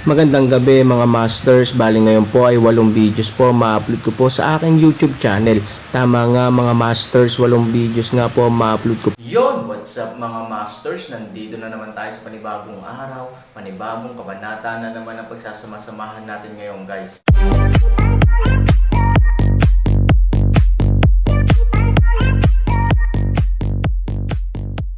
Magandang gabi mga masters, bali ngayon po ay 8 videos po ma-upload ko po sa aking YouTube channel. Tama nga mga masters, 8 videos nga po ma-upload ko. Yon, what's up mga masters? Nandito na naman tayo sa panibagong araw, panibagong kabanata na naman ang pagsasama-samahan natin ngayon guys.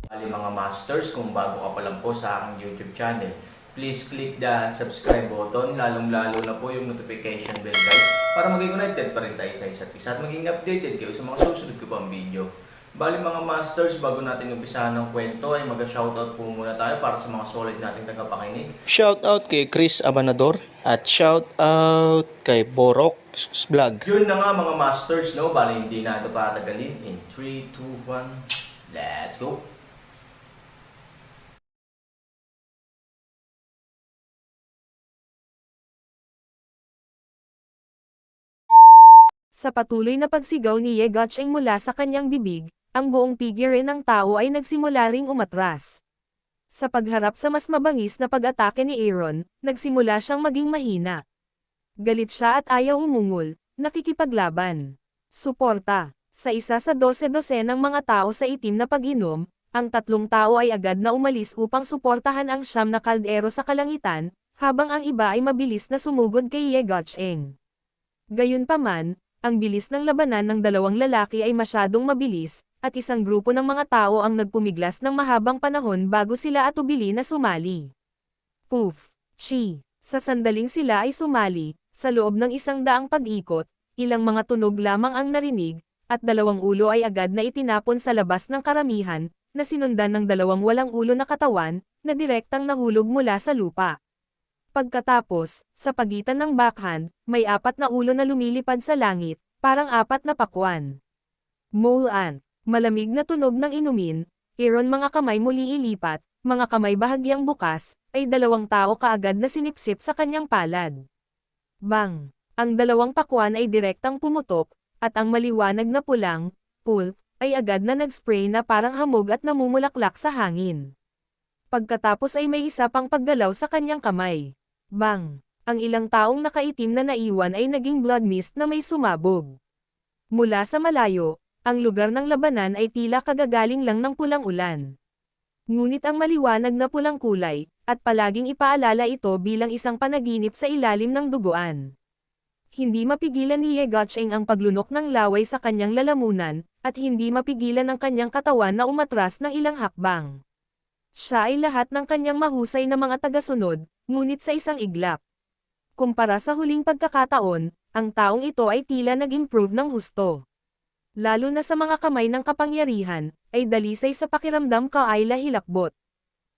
Bali mga masters, kung bago ka pa lang po sa aking YouTube channel, please click the subscribe button, lalong-lalo na po yung notification bell guys, para maging connected pa rin tayo sa isa't isa at maging updated kayo sa mga susunod ko pang video. Bali mga masters, bago natin umpisahan ng kwento ay mag-shoutout po muna tayo para sa mga solid nating tagapakinig. Shoutout kay Chris Abanador at shoutout kay Borok Vlog. Yun na nga mga masters, no? Bali hindi na ito patagalin. In 3, 2, 1, let's go! Sa patuloy na pagsigaw ni Ye Gotcheng mula sa kanyang bibig, ang buong figure ng tao ay nagsimula ring umatras. Sa pagharap sa mas mabangis na pag-atake ni Aaron, nagsimula siyang maging mahina. Galit siya at ayaw umungol, nakikipaglaban. Suporta. Sa isa sa 12 ng mga tao sa itim na pag-inom, ang 3 tao ay agad na umalis upang suportahan ang 9 na kaldero sa kalangitan, habang ang iba ay mabilis na sumugod kay Ye Gotcheng. Gayunpaman, ang bilis ng labanan ng 2 lalaki ay masyadong mabilis, at isang grupo ng mga tao ang nagpumiglas ng mahabang panahon bago sila atubili na sumali. Poof! Chi! Sa sandaling sila ay sumali, sa loob ng 100 pag-ikot, ilang mga tunog lamang ang narinig, at 2 ulo ay agad na itinapon sa labas ng karamihan, na sinundan ng 2 walang ulo na katawan, na direktang nahulog mula sa lupa. Pagkatapos, sa pagitan ng backhand, may 4 na ulo na lumilipad sa langit, parang 4 na pakwan. Mole ant, malamig na tunog ng inumin, Aaron mga kamay muli ilipat, mga kamay bahagyang bukas, ay 2 tao kaagad na sinipsip sa kanyang palad. Bang! Ang 2 pakwan ay direktang pumutok, at ang maliwanag na pulang, pool, ay agad na nag-spray na parang hamog at namumulaklak sa hangin. Pagkatapos ay may isa pang paggalaw sa kanyang kamay. Bang! Ang ilang taong nakaitim na naiwan ay naging blood mist na may sumabog. Mula sa malayo, ang lugar ng labanan ay tila kagagaling lang ng pulang ulan. Ngunit ang maliwanag na pulang kulay, at palaging ipaalala ito bilang isang panaginip sa ilalim ng duguan. Hindi mapigilan ni Ye Gotcheng ang paglunok ng laway sa kanyang lalamunan, at hindi mapigilan ang kanyang katawan na umatras ng ilang hakbang. Siya ay lahat ng kanyang mahusay na mga tagasunod, ngunit sa isang iglap. Kumpara sa huling pagkakataon, ang taong ito ay tila nag-improve ng husto. Lalo na sa mga kamay ng kapangyarihan, ay dalisay sa pakiramdam ka ay lahilakbot.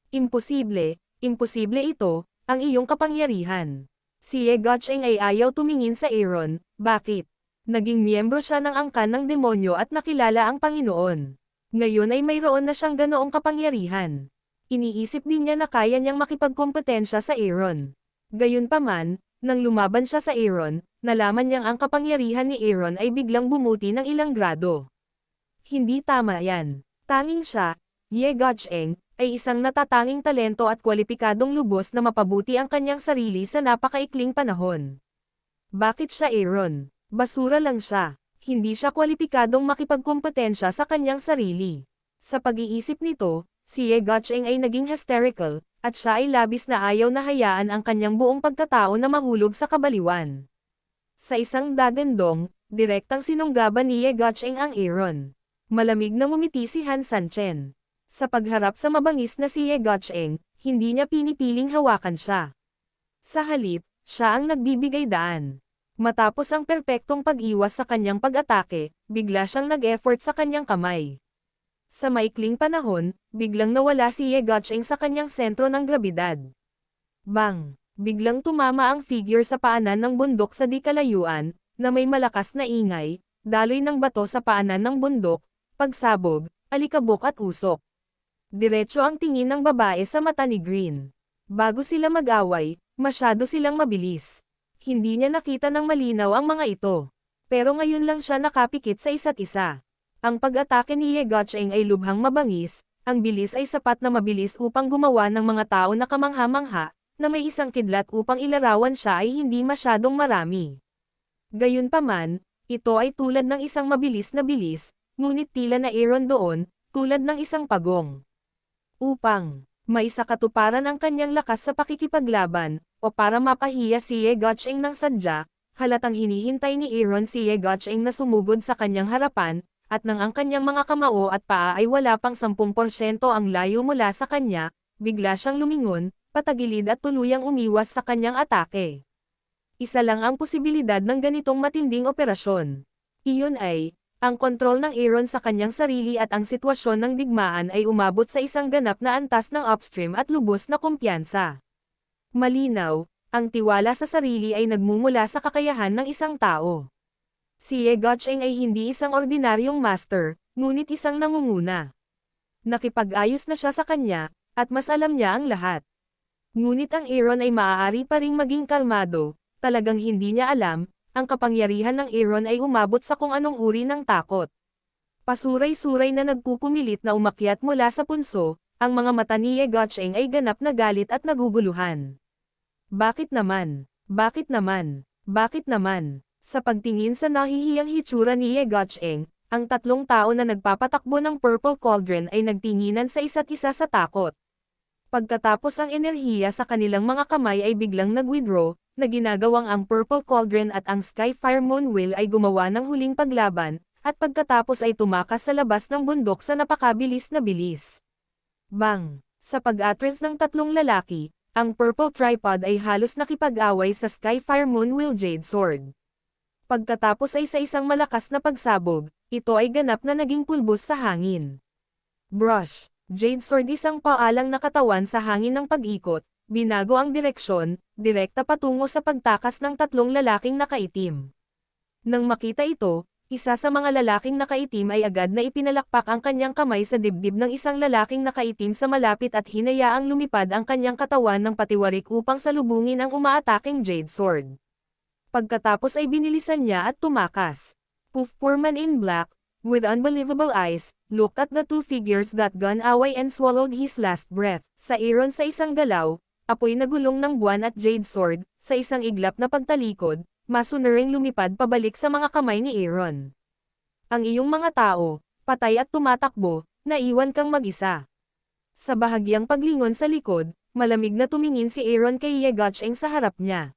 Imposible, imposible ito, ang iyong kapangyarihan. Si Ye Gotcheng ay ayaw tumingin sa Aaron, bakit? Naging miyembro siya ng angkan ng demonyo at nakilala ang Panginoon. Ngayon ay mayroon na siyang ganoong kapangyarihan. Iniisip din niya na kaya niyang makipagkompetensya sa Aaron. Gayunpaman, nang lumaban siya sa Aaron, nalaman niyang ang kapangyarihan ni Aaron ay biglang bumuti ng ilang grado. Hindi tama yan. Tanging siya, Ye Gotcheng, ay isang natatanging talento at kwalipikadong lubos na mapabuti ang kanyang sarili sa napakaikling panahon. Bakit siya Aaron? Basura lang siya. Hindi siya kwalipikadong makipagkompetensya sa kanyang sarili. Sa pag-iisip nito, si Ye Gotcheng ay naging hysterical, at siya ay labis na ayaw na hayaan ang kanyang buong pagkatao na mahulog sa kabaliwan. Sa isang dagandong, direktang sinunggaban ni Ye Gotcheng ang Aaron. Malamig na ngumiti si Han Sanchen. Sa pagharap sa mabangis na si Ye Gotcheng, hindi niya pinipiling hawakan siya. Sa halip, siya ang nagbibigay daan. Matapos ang perpektong pag-iwas sa kanyang pag-atake, bigla siyang nag-effort sa kanyang kamay. Sa maikling panahon, biglang nawala si Ye Gotcheng sa kanyang sentro ng grabidad. Bang! Biglang tumama ang figure sa paanan ng bundok sa di kalayuan, na may malakas na ingay, daloy ng bato sa paanan ng bundok, pagsabog, alikabok at usok. Diretso ang tingin ng babae sa mata ni Green. Bago sila mag-away, masyado silang mabilis. Hindi niya nakita ng malinaw ang mga ito. Pero ngayon lang siya nakapikit sa isa't isa. Ang pag-atake ni Ye Gotcheng ay lubhang mabangis, ang bilis ay sapat na mabilis upang gumawa ng mga tao na kamangha-mangha, na may isang kidlat upang ilarawan siya ay hindi masyadong marami. Gayunpaman, ito ay tulad ng isang mabilis na bilis, ngunit tila na Aaron doon, tulad ng isang pagong. Upang maisakatuparan ang kanyang lakas sa pakikipaglaban, o para mapahiya si Ye Gotcheng ng sadya, halatang hinihintay ni Aaron si Ye Gotcheng na sumugod sa kanyang harapan, at nang ang kanyang mga kamao at paa ay wala pang 10% ang layo mula sa kanya, bigla siyang lumingon, patagilid at tuluyang umiwas sa kanyang atake. Isa lang ang posibilidad ng ganitong matinding operasyon. Iyon ay, ang kontrol ng Aaron sa kanyang sarili at ang sitwasyon ng digmaan ay umabot sa isang ganap na antas ng upstream at lubos na kumpiyansa. Malinaw, ang tiwala sa sarili ay nagmumula sa kakayahan ng isang tao. Si Ye Gotcheng ay hindi isang ordinaryong master, ngunit isang nangunguna. Nakipag-ayos na siya sa kanya, at mas alam niya ang lahat. Ngunit ang Aaron ay maaari pa ring maging kalmado, talagang hindi niya alam, ang kapangyarihan ng Aaron ay umabot sa kung anong uri ng takot. Pasuray-suray na nagpupumilit na umakyat mula sa punso, ang mga mata ni Ye Gotcheng ay ganap na galit at naguguluhan. Bakit naman? Bakit naman? Bakit naman? Sa pagtingin sa nahihiyang hitsura ni Ye Gotcheng, ang tatlong tao na nagpapatakbo ng Purple Cauldron ay nagtinginan sa isa't isa sa takot. Pagkatapos ang enerhiya sa kanilang mga kamay ay biglang nag-withdraw, na ginagawang ang Purple Cauldron at ang Skyfire Moonwheel ay gumawa ng huling paglaban, at pagkatapos ay tumakas sa labas ng bundok sa napakabilis na bilis. Bang! Sa pag-atras ng tatlong lalaki, ang Purple Tripod ay halos nakipag-away sa Skyfire Moonwheel Jade Sword. Pagkatapos ay sa isang malakas na pagsabog, ito ay ganap na naging pulbos sa hangin. Brush! Jade Sword isang paalang na katawan sa hangin ng pag-ikot, binago ang direksyon, direkta patungo sa pagtakas ng tatlong lalaking nakaitim. Nang makita ito, isa sa mga lalaking nakaitim ay agad na ipinalakpak ang kanyang kamay sa dibdib ng isang lalaking nakaitim sa malapit at hinayaang lumipad ang kanyang katawan ng patiwarik upang salubungin ang umaataking Jade Sword. Pagkatapos ay binilisan niya at tumakas. Poor man in black, with unbelievable eyes, looked at the two figures that gone away and swallowed his last breath. Sa Aaron sa isang galaw, apoy na gulong ng buwan at Jade Sword, sa isang iglap na pagtalikod, masunuring lumipad pabalik sa mga kamay ni Aaron. Ang iyong mga tao, patay at tumatakbo, naiwan kang mag-isa. Sa bahagyang paglingon sa likod, malamig na tumingin si Aaron kay Ye Gotcheng sa harap niya.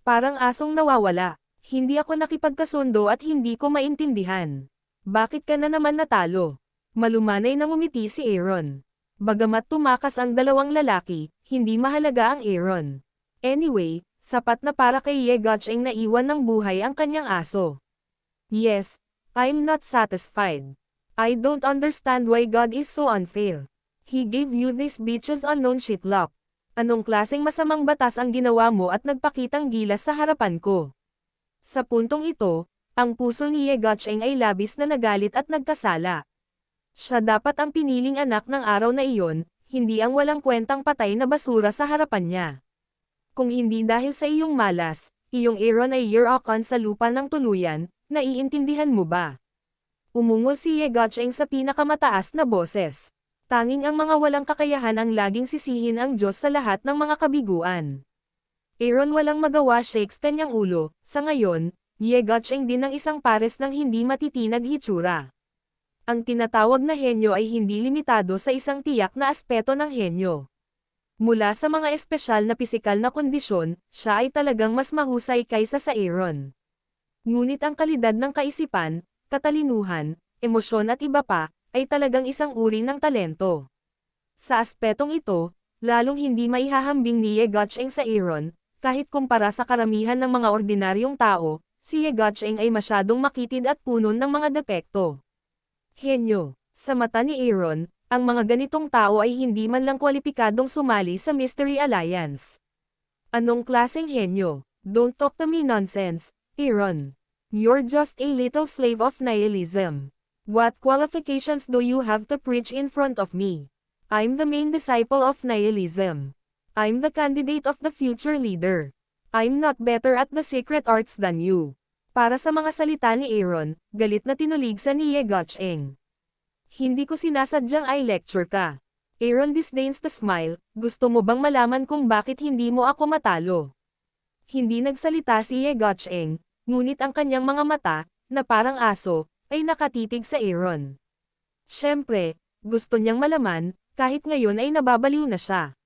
Parang asong nawawala, hindi ako nakipagkasundo at hindi ko maintindihan. Bakit ka na naman natalo? Malumanay na ngumiti si Aaron. Bagamat tumakas ang dalawang lalaki, hindi mahalaga ang Aaron. Anyway, sapat na para kay Ye Gotcheng na iwan ng buhay ang kanyang aso. Yes, I'm not satisfied. I don't understand why God is so unfair. He gave you this bitch's unknown shitlock. Anong klaseng masamang batas ang ginawa mo at nagpakitang gilas sa harapan ko? Sa puntong ito, ang puso ni Ye Gotcheng ay labis na nagalit at nagkasala. Siya dapat ang piniling anak ng araw na iyon, hindi ang walang kwentang patay na basura sa harapan niya. Kung hindi dahil sa iyong malas, iyong Aaron ay year-on sa lupa ng tuluyan, naiintindihan mo ba? Umungol si Ye Gotcheng sa pinakamataas na boses. Tanging ang mga walang kakayahan ang laging sisihin ang Diyos sa lahat ng mga kabiguan. Aaron walang magawa shakes kanyang ulo, sa ngayon, Ye Gotcheng din ang isang pares ng hindi matitinag hitsura. Ang tinatawag na henyo ay hindi limitado sa isang tiyak na aspeto ng henyo. Mula sa mga espesyal na pisikal na kondisyon, siya ay talagang mas mahusay kaysa sa Aaron. Ngunit ang kalidad ng kaisipan, katalinuhan, emosyon at iba pa, ay talagang isang uri ng talento. Sa aspetong ito, lalong hindi maihahambing ni Ye Gotcheng sa Aaron, kahit kumpara sa karamihan ng mga ordinaryong tao, si Ye Gotcheng ay masyadong makitid at puno ng mga depekto. Henyo. Sa mata ni Aaron, ang mga ganitong tao ay hindi man lang kwalipikadong sumali sa Mystery Alliance. Anong klaseng henyo? Don't talk to me nonsense, Aaron. You're just a little slave of nihilism. What qualifications do you have to preach in front of me? I'm the main disciple of nihilism. I'm the candidate of the future leader. I'm not better at the secret arts than you. Para sa mga salita ni Aaron, galit na tinuligsa ni Ye Gotcheng. Hindi ko sinasadyang i-lecture ka. Aaron disdains the smile, gusto mo bang malaman kung bakit hindi mo ako matalo? Hindi nagsalita si Ye Gotcheng, ngunit ang kanyang mga mata, na parang aso, ay nakatitig sa Aaron. Siyempre, gusto niyang malaman, kahit ngayon ay nababaliw na siya.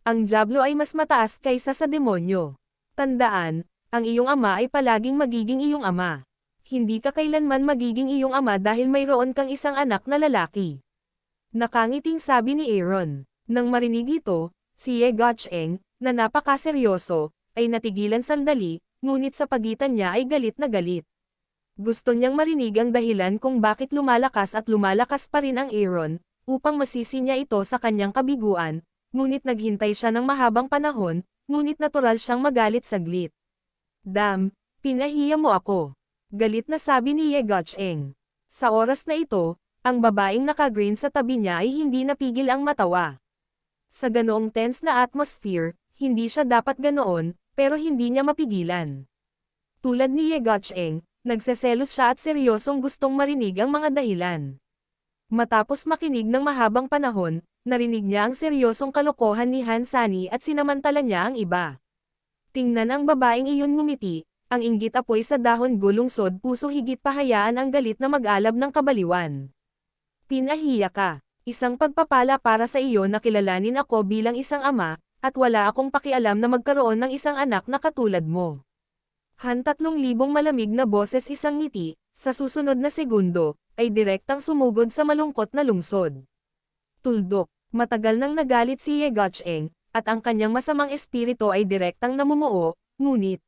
Ang Diablo ay mas mataas kaysa sa demonyo. Tandaan, ang iyong ama ay palaging magiging iyong ama. Hindi ka kailanman magiging iyong ama dahil mayroon kang isang anak na lalaki. Nakangiting sabi ni Aaron. Nang marinig ito, si Ye Gotcheng, na napakaseryoso, ay natigilan sandali, ngunit sa pagitan niya ay galit na galit. Gusto niyang marinig ang dahilan kung bakit lumalakas pa rin ang Aaron, upang masisi niya ito sa kanyang kabiguan, ngunit naghintay siya ng mahabang panahon, ngunit natural siyang magalit saglit. Damn, pinahiya mo ako. Galit na sabi ni Ye Gotcheng. Sa oras na ito, ang babaeng naka-green sa tabi niya ay hindi napigil ang matawa. Sa ganoong tense na atmosphere, hindi siya dapat ganoon, pero hindi niya mapigilan. Tulad ni Ye Gotcheng, nagseselos siya at seryosong gustong marinig ang mga dahilan. Matapos makinig ng mahabang panahon, narinig niya ang seryosong kalokohan ni Han Sani at sinamantala niya ang iba. Tingnan ang babaeng iyon ngumiti, ang inggit apoy sa dahon gulungsod puso higit pahayaan ang galit na mag-alab ng kabaliwan. Pinahiya ka. Isang pagpapala para sa iyo na kilalanin ako bilang isang ama, at wala akong pakialam na magkaroon ng isang anak na katulad mo. Han 3,000 malamig na boses isang ngiti, sa susunod na segundo, ay direktang sumugod sa malungkot na lungsod. Tuldok, matagal nang nagalit si Ye Gotcheng, at ang kanyang masamang espiritu ay direktang namumuo, ngunit,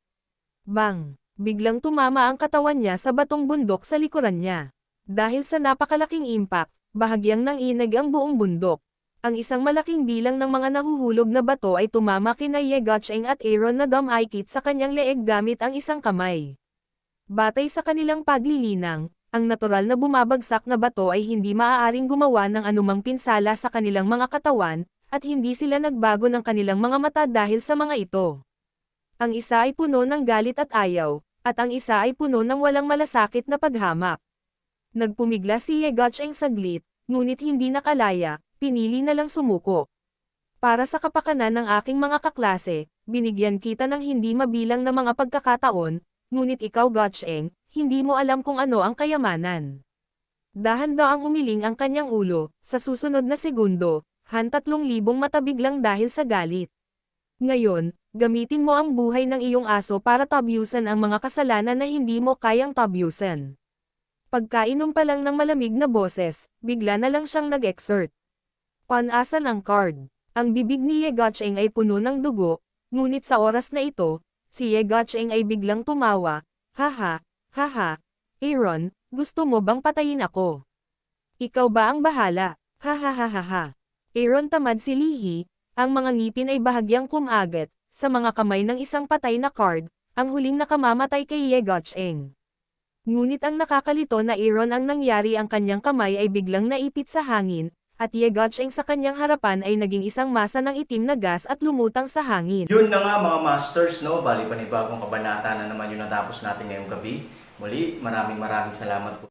bang, biglang tumama ang katawan niya sa batong bundok sa likuran niya. Dahil sa napakalaking impact, bahagyang nanginag ang buong bundok. Ang isang malaking bilang ng mga nahuhulog na bato ay tumama kina Ye Gotcheng at Aaron na dumaikit sa kanyang leeg gamit ang isang kamay. Batay sa kanilang paglilinang, ang natural na bumabagsak na bato ay hindi maaaring gumawa ng anumang pinsala sa kanilang mga katawan, at hindi sila nagbago ng kanilang mga mata dahil sa mga ito. Ang isa ay puno ng galit at ayaw, at ang isa ay puno ng walang malasakit na paghamak. Nagpumigla si Ye Gotcheng saglit, ngunit hindi nakalaya. Pinili na lang sumuko. Para sa kapakanan ng aking mga kaklase, binigyan kita ng hindi mabilang na mga pagkakataon, ngunit ikaw Gotcheng, hindi mo alam kung ano ang kayamanan. Dahan-daang umiling ang kanyang ulo, sa susunod na segundo, Han 3,000 matabiglang dahil sa galit. Ngayon, gamitin mo ang buhay ng iyong aso para tabyusan ang mga kasalanan na hindi mo kayang tabyusan. Pagkainom pa lang ng malamig na boses, bigla na lang siyang nag-exert. Panasan ang card. Ang bibig ni Ye Gotcheng ay puno ng dugo, ngunit sa oras na ito, si Ye Gotcheng ay biglang tumawa. Haha, haha, Aaron, gusto mo bang patayin ako? Ikaw ba ang bahala? Hahaha. Aaron tamad si Lihi, ang mga ngipin ay bahagyang kumagat, sa mga kamay ng isang patay na card, ang huling nakamamatay kay Ye Gotcheng. Ngunit ang nakakalito na Aaron ang nangyari ang kanyang kamay ay biglang naipit sa hangin, at Ye Gotcheng sa kanyang harapan ay naging isang masa ng itim na gas at lumutang sa hangin. Yun na nga mga masters, no? Bali panibagong kabanata na naman yung natapos natin ngayong gabi. Muli, maraming salamat po.